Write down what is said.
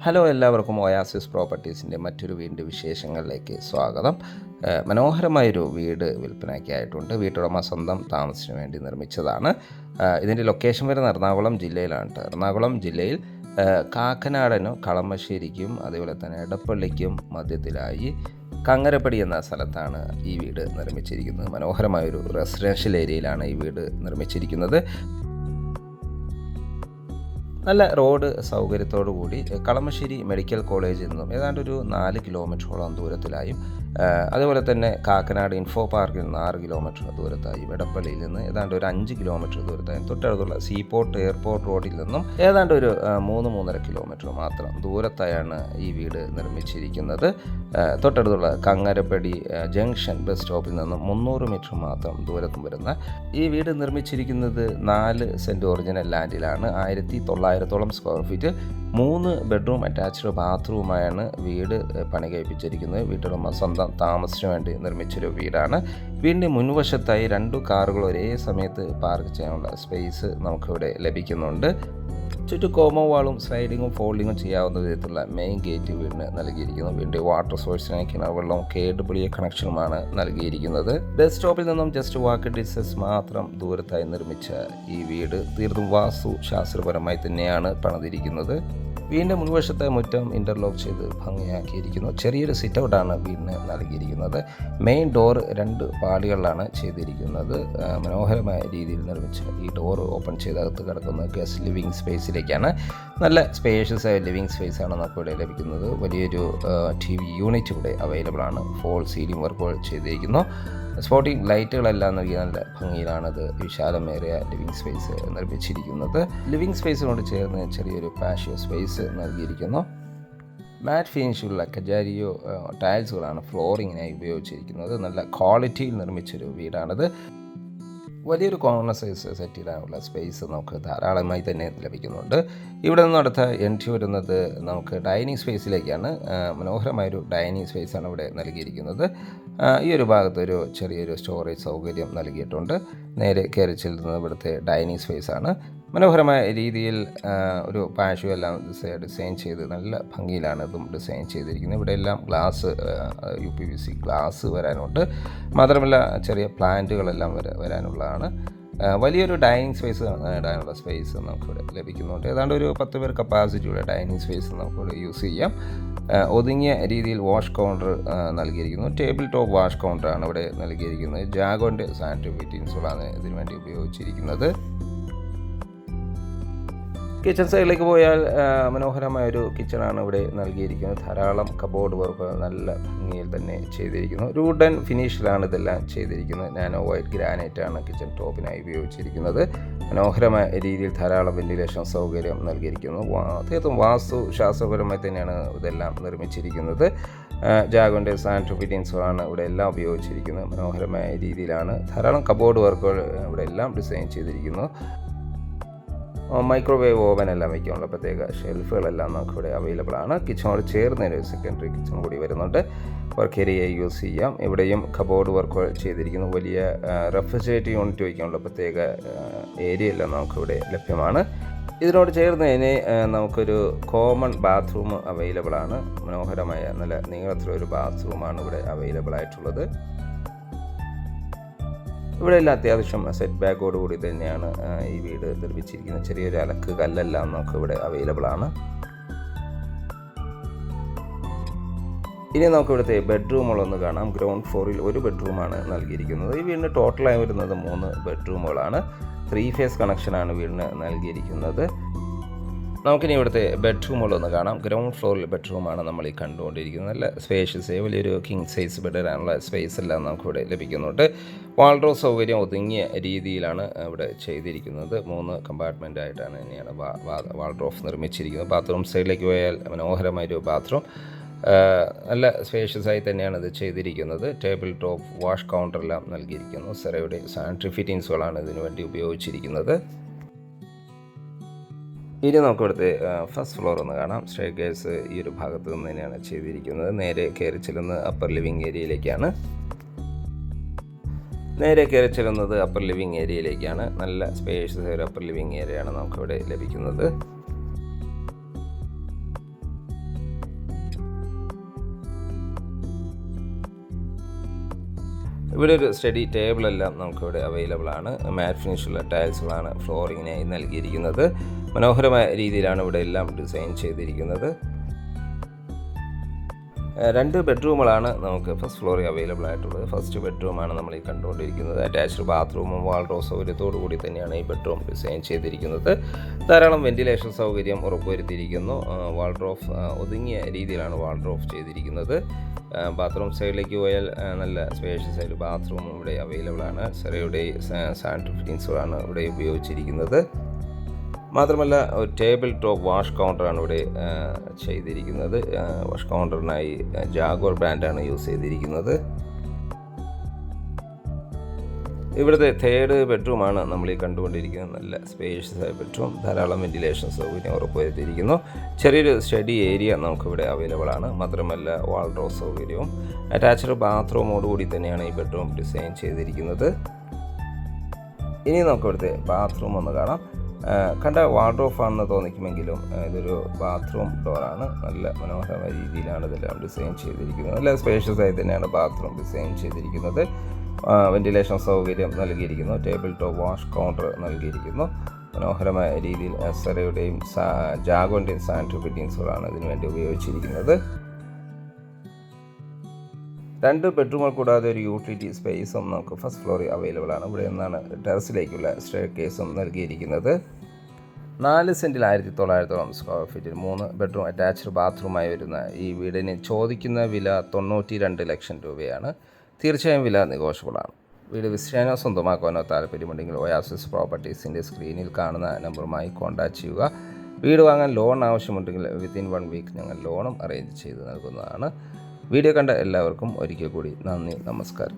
Hello, എല്ലാവർക്കും oasis പ്രോപ്പർട്ടീസിൻ്റെ മറ്റൊരു വീടിൻ്റെ വിശേഷങ്ങളിലേക്ക് സ്വാഗതം. മനോഹരമായൊരു വീട് വിൽപ്പനയ്ക്കായിട്ടുണ്ട്. വീട്ടുടമ സ്വന്തം താമസത്തിന് വേണ്ടി നിർമ്മിച്ചതാണ്. ഇതിൻ്റെ ലൊക്കേഷൻ വരുന്ന എറണാകുളം ജില്ലയിലാണ്. എറണാകുളം ജില്ലയിൽ കാക്കനാടനും കളമശ്ശേരിക്കും അതേപോലെ തന്നെ എടപ്പള്ളിക്കും മധ്യത്തിലായി കങ്ങരപ്പടി എന്ന സ്ഥലത്താണ് ഈ വീട് നിർമ്മിച്ചിരിക്കുന്നത്. മനോഹരമായൊരു റെസിഡൻഷ്യൽ ഏരിയയിലാണ് ഈ വീട് നിർമ്മിച്ചിരിക്കുന്നത്. നല്ല റോഡ് സൗകര്യത്തോടു കൂടി കളമശ്ശേരി മെഡിക്കൽ കോളേജിൽ നിന്നും ഏതാണ്ട് ഒരു 4 കിലോമീറ്ററോളം ദൂരത്തിലായും, അതുപോലെ തന്നെ കാക്കനാട് ഇൻഫോ പാർക്കിൽ നിന്ന് 6 കിലോമീറ്റർ ദൂരത്തായും, എടപ്പള്ളിയിൽ നിന്ന് ഏതാണ്ട് ഒരു 5 കിലോമീറ്റർ ദൂരത്തായും, തൊട്ടടുത്തുള്ള സീപോർട്ട് എയർപോർട്ട് റോഡിൽ നിന്നും ഏതാണ്ട് ഒരു 3-3.5 കിലോമീറ്റർ മാത്രം ദൂരത്തായാണ് ഈ വീട് നിർമ്മിച്ചിരിക്കുന്നത്. തൊട്ടടുത്തുള്ള കങ്ങരപ്പടി ജംഗ്ഷൻ ബസ് സ്റ്റോപ്പിൽ നിന്നും 300 മീറ്റർ മാത്രം ദൂരത്തും വരുന്ന ഈ വീട് നിർമ്മിച്ചിരിക്കുന്നത് 4 സെൻറ്റ് ഒറിജിനൽ ലാൻഡിലാണ്. 1900 സ്ക്വയർ ഫീറ്റ്, 3 ബെഡ്റൂം അറ്റാച്ച്ഡ് ബാത്റൂമായാണ് വീട് പണി കഴിപ്പിച്ചിരിക്കുന്നത്. വീട്ടുടമ സ്വന്തം താമസത്തിന് വേണ്ടി നിർമ്മിച്ചൊരു വീടാണ്. വീടിൻ്റെ മുൻവശത്തായി 2 കാറുകൾ ഒരേ സമയത്ത് പാർക്ക് ചെയ്യാനുള്ള സ്പേസ് നമുക്കിവിടെ ലഭിക്കുന്നുണ്ട്. ചുറ്റും കോമോ വാളും സ്ലൈഡിങ്ങും ഫോൾഡിങ്ങും ചെയ്യാവുന്ന വിധത്തിലുള്ള മെയിൻ ഗേറ്റ് വീടിന് നൽകിയിരിക്കുന്നു. വീടിൻ്റെ വാട്ടർ സോഴ്സിനായി കിണർ വെള്ളവും KWA കണക്ഷനുമാണ് നൽകിയിരിക്കുന്നത്. ബസ് സ്റ്റോപ്പിൽ നിന്നും ജസ്റ്റ് വാക്ക് ഡിസ്റ്റൻസ് മാത്രം ദൂരത്തായി നിർമ്മിച്ച ഈ വീട് തീർത്തും വാസ്തു ശാസ്ത്രപരമായി തന്നെയാണ് പണിതിരിക്കുന്നത്. വീടിൻ്റെ മുൻവശത്തെ മുറ്റം ഇൻ്റർലോക്ക് ചെയ്ത് ഭംഗിയാക്കിയിരിക്കുന്നു. ചെറിയൊരു സിറ്റ് ഔട്ടാണ് വീടിന് നൽകിയിരിക്കുന്നത്. മെയിൻ ഡോർ 2 പാളികളിലാണ് ചെയ്തിരിക്കുന്നത്. മനോഹരമായ രീതിയിൽ നിർമ്മിച്ച ഈ ഡോർ ഓപ്പൺ ചെയ്ത് അകത്ത് കിടക്കുന്നത് ഗസ്റ്റ് ലിവിങ് സ്പേസിലേക്കാണ്. നല്ല സ്പേഷ്യസ് ആയ ലിവിങ് സ്പേസാണ് നമുക്കിവിടെ ലഭിക്കുന്നത്. വലിയൊരു TV യൂണിറ്റ് ഇവിടെ അവൈലബിൾ ആണ്. ഫോൾ സീലിംഗ് വർക്കുകൾ ചെയ്തിരിക്കുന്നു. സ്പോട്ടിംഗ് ലൈറ്റുകളെല്ലാം നൽകിയ നല്ല ഭംഗിയിലാണത് വിശാലമേറിയ ലിവിങ് സ്പേസ് നിർമ്മിച്ചിരിക്കുന്നത്. ലിവിങ് സ്പേസിനോട് ചേർന്ന് ചെറിയൊരു പാഷ്യോ സ്പേസ് നൽകിയിരിക്കുന്നു. മാറ്റ് ഫിനിഷുള്ള കജാരിയോ ടൈൽസുകളാണ് ഫ്ലോറിങ്ങിനായി ഉപയോഗിച്ചിരിക്കുന്നത്. നല്ല ക്വാളിറ്റിയിൽ നിർമ്മിച്ചൊരു വീടാണിത്. വലിയൊരു കോർണർ സൈസ് സെറ്റ് ചെയ്യാനുള്ള സ്പേസ് നമുക്ക് ധാരാളമായി തന്നെ ലഭിക്കുന്നുണ്ട്. ഇവിടെ നിന്ന് അടുത്ത എൻട്രി വരുന്നത് നമുക്ക് ഡൈനിങ് സ്പേസിലേക്കാണ്. മനോഹരമായൊരു ഡൈനിങ് സ്പേസാണ് ഇവിടെ നൽകിയിരിക്കുന്നത്. ഈ ഒരു ഭാഗത്ത് ഒരു ചെറിയൊരു സ്റ്റോറേജ് സൗകര്യം നൽകിയിട്ടുണ്ട്. നേരെ കയറി ചെല്ലുന്നത് ഇവിടുത്തെ ഡൈനിങ് സ്പേസാണ്. മനോഹരമായ രീതിയിൽ ഒരു പാഷ്യോ എല്ലാം ഡിസൈൻ ചെയ്ത് നല്ല ഭംഗിയിലാണ് ഇതും ഡിസൈൻ ചെയ്തിരിക്കുന്നത്. ഇവിടെ എല്ലാം ഗ്ലാസ് UPVC ഗ്ലാസ് വരാനുണ്ട്. മാത്രമല്ല ചെറിയ പ്ലാന്റുകളെല്ലാം വരാനുള്ളതാണ്. വലിയൊരു ഡൈനിങ് സ്പേസ് ഇടാനുള്ള സ്പേസ് നമുക്കിവിടെ ലഭിക്കുന്നുണ്ട്. ഏതാണ്ട് ഒരു 10 പേർ കപ്പാസിറ്റിയുടെ ഡൈനിങ് സ്പേസ് നമുക്കിവിടെ യൂസ് ചെയ്യാം. ഒതുങ്ങിയ രീതിയിൽ വാഷ് കൗണ്ടർ നൽകിയിരിക്കുന്നു. ടേബിൾ ടോപ്പ് വാഷ് കൗണ്ടറാണ് ഇവിടെ നൽകിയിരിക്കുന്നത്. ജാഗോൻ്റെ സാനിറ്ററി ഫിറ്റിംഗ്സുകളാണ് ഇതിനു വേണ്ടി ഉപയോഗിച്ചിരിക്കുന്നത്. കിച്ചൺ സൈഡിലേക്ക് പോയാൽ മനോഹരമായൊരു കിച്ചണാണ് ഇവിടെ നൽകിയിരിക്കുന്നത്. ധാരാളം കബോർഡ് വർക്കുകൾ നല്ല ഭംഗിയിൽ തന്നെ ചെയ്തിരിക്കുന്നു. ഒരു വുഡൻ ഫിനിഷിലാണ് ഇതെല്ലാം ചെയ്തിരിക്കുന്നത്. നാനോ വൈറ്റ് ഗ്രാനൈറ്റ് ആണ് കിച്ചൺ ടോപ്പിനായി ഉപയോഗിച്ചിരിക്കുന്നത്. മനോഹരമായ രീതിയിൽ ധാരാളം വെന്റിലേഷൻ സൗകര്യം നൽകിയിരിക്കുന്നു. തീർത്തും വാസ്തു ശാസ്ത്രപരമായി തന്നെയാണ് ഇതെല്ലാം നിർമ്മിച്ചിരിക്കുന്നത്. ജാഗോൻ്റെ സാനിറ്ററി ഫിറ്റിംഗ്സുകളാണ് ഇവിടെ എല്ലാം ഉപയോഗിച്ചിരിക്കുന്നത്. മനോഹരമായ രീതിയിലാണ് ധാരാളം കബോർഡ് വർക്കുകൾ ഇവിടെ എല്ലാം ഡിസൈൻ ചെയ്തിരിക്കുന്നു. മൈക്രോവേവ് ഓവൻ എല്ലാം വയ്ക്കാനുള്ള പ്രത്യേക ഷെൽഫുകളെല്ലാം നമുക്കിവിടെ അവൈലബിൾ ആണ്. കിച്ചണോട് ചേർന്ന് ഒരു സെക്കൻഡറി കിച്ചൺ കൂടി വരുന്നുണ്ട്. വർക്ക് ഏരിയ യൂസ് ചെയ്യാം. ഇവിടെയും കബോർഡ് വർക്കുകൾ ചെയ്തിരിക്കുന്നു. വലിയ റെഫ്രിജറേറ്റർ യൂണിറ്റ് വയ്ക്കാനുള്ള പ്രത്യേക ഏരിയ എല്ലാം നമുക്കിവിടെ ലഭ്യമാണ്. ഇതിനോട് ചേർന്ന് തന്നെ നമുക്കൊരു കോമൺ ബാത്റൂം അവൈലബിൾ ആണ്. മനോഹരമായ നല്ല നീളത്തിലൊരു ബാത്റൂമാണ് ഇവിടെ അവൈലബിൾ ആയിട്ടുള്ളത്. ഇവിടെ എല്ലാം അത്യാവശ്യം സെറ്റ് ബാക്കോട് കൂടി തന്നെയാണ് ഈ വീട് നിർമ്മിച്ചിരിക്കുന്നത്. ചെറിയൊരു അലക്ക് കല്ലെല്ലാം നമുക്ക് ഇവിടെ അവൈലബിൾ ആണ്. ഇനി നമുക്ക് ഇവിടുത്തെ ബെഡ്റൂമുകളൊന്ന് കാണാം. ഗ്രൗണ്ട് ഫ്ലോറിൽ ഒരു ബെഡ്റൂമാണ് നൽകിയിരിക്കുന്നത്. ഈ വീടിന് ടോട്ടലായി വരുന്നത് 3 ബെഡ്റൂമുകളാണ്. 3 ഫേസ് കണക്ഷനാണ് വീടിന് നൽകിയിരിക്കുന്നത്. നമുക്കിനി ഇവിടുത്തെ ബെഡ്റൂമുകളൊന്ന് കാണാം. ഗ്രൗണ്ട് ഫ്ലോറിൽ ബെഡ്റൂമാണ് നമ്മൾ ഈ കണ്ടുകൊണ്ടിരിക്കുന്നത്. നല്ല സ്പേഷ്യസ് വലിയൊരു കിങ് സൈസ് ബെഡ് ഇടാനുള്ള സ്പേസ് എല്ലാം നമുക്കിവിടെ ലഭിക്കുന്നുണ്ട്. വാൾഡ്രോബ് സൗകര്യം ഒതുങ്ങിയ രീതിയിലാണ് ഇവിടെ ചെയ്തിരിക്കുന്നത്. 3 കമ്പാർട്ട്മെൻ്റ് ആയിട്ടാണ് തന്നെയാണ് വാൾഡ്രോബ് നിർമ്മിച്ചിരിക്കുന്നത്. ബാത്റൂം സൈഡിലേക്ക് പോയാൽ മനോഹരമായൊരു ബാത്റൂം. നല്ല സ്പേഷ്യസ് ആയി തന്നെയാണ് ഇത് ചെയ്തിരിക്കുന്നത്. ടേബിൾ ടോപ്പ് വാഷ് കൗണ്ടറെല്ലാം നൽകിയിരിക്കുന്നു. സെറയുടെ സാനിറ്ററി ഫിറ്റിംഗ്സുകളാണ് ഇതിനു വേണ്ടി ഉപയോഗിച്ചിരിക്കുന്നത്. ഇനി നമുക്ക് ഇവിടുത്തെ ഫസ്റ്റ് ഫ്ലോർ ഒന്ന് കാണാം. സ്റ്റെയർകേസ് ഈ ഒരു ഭാഗത്ത് നിന്ന് തന്നെയാണ് ചെയ്തിരിക്കുന്നത്. നേരെ കയറി ചെല്ലുന്നത് അപ്പർ ലിവിങ് ഏരിയയിലേക്കാണ്. അപ്പർ ലിവിങ് ഏരിയയിലേക്കാണ്. നല്ല സ്പേഷ്യസ് ഒരു അപ്പർ ലിവിങ് ഏരിയയാണ് നമുക്കിവിടെ ലഭിക്കുന്നത്. ഇവിടെ ഒരു സ്റ്റഡി ടേബിളെല്ലാം നമുക്കിവിടെ അവൈലബിൾ ആണ്. മാറ്റ് ഫിനിഷുള്ള ടൈൽസുകളാണ് ഫ്ലോറിങ്ങിനായി നൽകിയിരിക്കുന്നത്. മനോഹരമായ രീതിയിലാണ് ഇവിടെ എല്ലാം ഡിസൈൻ ചെയ്തിരിക്കുന്നത്. 2 ബെഡ്റൂമുകളാണ് നമുക്ക് ഫസ്റ്റ് ഫ്ലോറിൽ അവൈലബിൾ ആയിട്ടുള്ളത്. ഫസ്റ്റ് ബെഡ്റൂമാണ് നമ്മൾ ഈ കണ്ടുകൊണ്ടിരിക്കുന്നത്. അറ്റാച്ച്ഡ് ബാത്റൂമും വാൾഡ്രോബ് സൗകര്യത്തോടു കൂടി തന്നെയാണ് ഈ ബെഡ്റൂം ഡിസൈൻ ചെയ്തിരിക്കുന്നത്. ധാരാളം വെന്റിലേഷൻ സൗകര്യം ഉറപ്പുവരുത്തിയിരിക്കുന്നു. വാൾഡ്രോബ് ഒതുങ്ങിയ രീതിയിലാണ് വാൾഡ്രോബ് ചെയ്തിരിക്കുന്നത്. ബാത്റൂം സൈഡിലേക്ക് പോയാൽ നല്ല സ്പേഷ്യസ് ആയിട്ട് ബാത്റൂമും ഇവിടെ അവൈലബിൾ ആണ്. സെറയുടെ സാനിറ്ററി ഫിറ്റിങ്സുകളാണ് ഇവിടെ ഉപയോഗിച്ചിരിക്കുന്നത്. മാത്രമല്ല ഒരു ടേബിൾ ടോപ്പ് വാഷ് കൗണ്ടറാണ് ഇവിടെ ചെയ്തിരിക്കുന്നത്. വാഷ് കൗണ്ടറിനായി ജാഗോർ ബ്രാൻഡാണ് യൂസ് ചെയ്തിരിക്കുന്നത്. ഇവിടുത്തെ 3rd ബെഡ്റൂമാണ് നമ്മൾ ഈ കണ്ടുകൊണ്ടിരിക്കുന്നത്. നല്ല സ്പേഷ്യസ് ആയ ബെഡ്റൂം, ധാരാളം വെന്റിലേഷൻ സൗകര്യം ഉറപ്പുവരുത്തിയിരിക്കുന്നു. ചെറിയൊരു സ്റ്റഡി ഏരിയ നമുക്കിവിടെ അവൈലബിൾ ആണ്. മാത്രമല്ല വാൾഡ്രോബ് സൗകര്യവും അറ്റാച്ച്ഡ് ബാത്റൂമോടുകൂടി തന്നെയാണ് ഈ ബെഡ്റൂം ഡിസൈൻ ചെയ്തിരിക്കുന്നത്. ഇനി നമുക്ക് ഇവിടുത്തെ ബാത്റൂം ഒന്ന് കാണാം. കണ്ട വാർഡ്രോബ് ആണെന്ന് തോന്നിക്കുമെങ്കിലും ഇതൊരു ബാത്റൂം ഡോറാണ്. നല്ല മനോഹരമായ രീതിയിലാണ് ഇതെല്ലാം ഡിസൈൻ ചെയ്തിരിക്കുന്നത്. നല്ല സ്പേഷ്യസ് ആയി തന്നെയാണ് ബാത്റൂം ഡിസൈൻ ചെയ്തിരിക്കുന്നത്. വെന്റിലേഷൻ സൗകര്യം നൽകിയിരിക്കുന്നു. ടേബിൾ ടോപ്പ് വാഷ് കൗണ്ടർ നൽകിയിരിക്കുന്നു. മനോഹരമായ രീതിയിൽ സെറയുടെയും ജാഗോൻ്റെയും സാനിറ്ററി ഫിറ്റിങ്സുകളാണ് ഇതിനുവേണ്ടി ഉപയോഗിച്ചിരിക്കുന്നത്. 2 ബെഡ്റൂമുകൾ കൂടാതെ ഒരു യൂട്ടിലിറ്റി സ്പേസും നമുക്ക് ഫസ്റ്റ് ഫ്ലോറിൽ അവൈലബിൾ ആണ്. ഇവിടെ നിന്നാണ് ടെറസിലേക്കുള്ള സ്റ്റെയർ കേസും നൽകിയിരിക്കുന്നത്. 4 സെൻറ്റിൽ 1900 സ്ക്വയർ ഫീറ്റിൽ 3 ബെഡ്റൂം അറ്റാച്ച്ഡ് ബാത്റൂമായി വരുന്ന ഈ വീടിന് ചോദിക്കുന്ന വില 92 ലക്ഷം രൂപയാണ്. തീർച്ചയായും വില നെഗോഷ്യബിളാണ്. വീട് വിശ്വസിക്കാനോ സ്വന്തമാക്കാനോ താല്പര്യമുണ്ടെങ്കിൽ ഒയാസിസ് പ്രോപ്പർട്ടീസിൻ്റെ സ്ക്രീനിൽ കാണുന്ന നമ്പറുമായി കോൺടാക്റ്റ് ചെയ്യുക. വീട് വാങ്ങാൻ ലോൺ ആവശ്യമുണ്ടെങ്കിൽ വിത്തിൻ 1 വീക്ക് ഞങ്ങൾ ലോണും അറേഞ്ച് ചെയ്ത് നൽകുന്നതാണ്. വീഡിയോ കണ്ട എല്ലാവർക്കും ഒരിക്കൽ കൂടി നന്ദി, നമസ്കാരം.